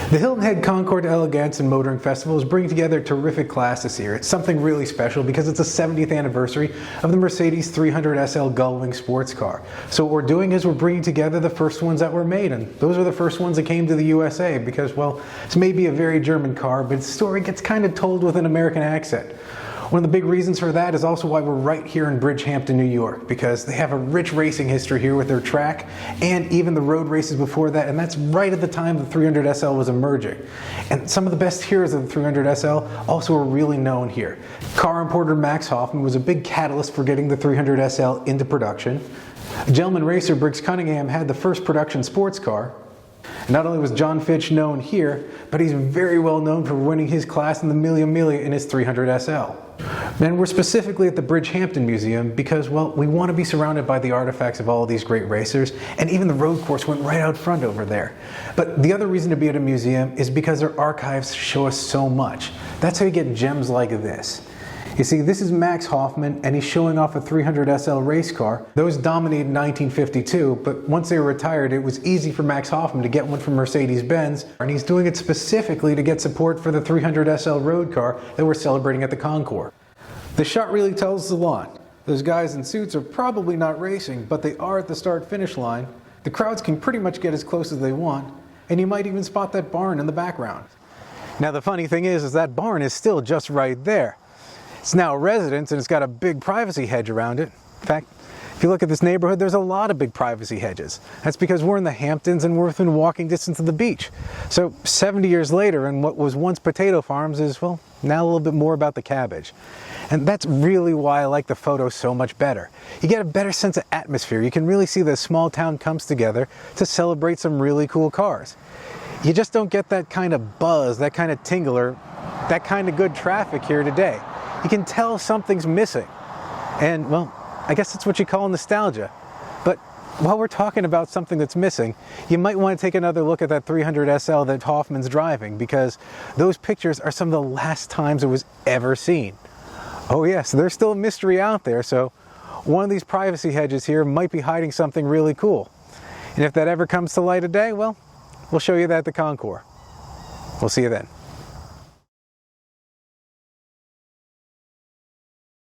The Hilton Head Concours d'Elegance and Motoring Festival is bringing together a terrific class this year. It's something really special because it's the 70th anniversary of the Mercedes 300 SL Gullwing sports car. So what we're doing is we're bringing together the first ones that were made, and those are the first ones that came to the USA because, well, it's maybe a very German car, but its story gets kind of told with an American accent. One of the big reasons for that is also why we're right here in Bridgehampton, New York, because they have a rich racing history here with their track and even the road races before that, and that's right at the time the 300 SL was emerging. And some of the best heroes of the 300 SL also are really known here. Car importer Max Hoffman was a big catalyst for getting the 300 SL into production. Gentleman racer Briggs Cunningham had the first production sports car. And not only was John Fitch known here, but he's very well known for winning his class in the Mille Miglia in his 300 SL. And we're specifically at the Bridgehampton Museum because, well, we want to be surrounded by the artifacts of all of these great racers, and even the road course went right out front over there. But the other reason to be at a museum is because their archives show us so much. That's how you get gems like this. You see, this is Max Hoffman, and he's showing off a 300 SL race car. Those dominated in 1952, but once they were retired, it was easy for Max Hoffman to get one from Mercedes-Benz, and he's doing it specifically to get support for the 300 SL road car that we're celebrating at the Concours. The shot really tells us a lot. Those guys in suits are probably not racing, but they are at the start-finish line. The crowds can pretty much get as close as they want, and you might even spot that barn in the background. Now the funny thing is that barn is still just right there. It's now a residence and it's got a big privacy hedge around it. In fact, if you look at this neighborhood, there's a lot of big privacy hedges. That's because we're in the Hamptons and we're within walking distance of the beach. So 70 years later, and what was once potato farms is, well, now a little bit more about the cabbage. And that's really why I like the photos so much better. You get a better sense of atmosphere. You can really see the small town comes together to celebrate some really cool cars. You just don't get that kind of buzz, that kind of tingler, that kind of good traffic here today. You can tell something's missing. And, well, I guess that's what you call nostalgia. But while we're talking about something that's missing, you might want to take another look at that 300 SL that Hoffman's driving, because those pictures are some of the last times it was ever seen. Oh yes, there's still a mystery out there, so one of these privacy hedges here might be hiding something really cool. And if that ever comes to light of day, well, we'll show you that at the Concours. We'll see you then.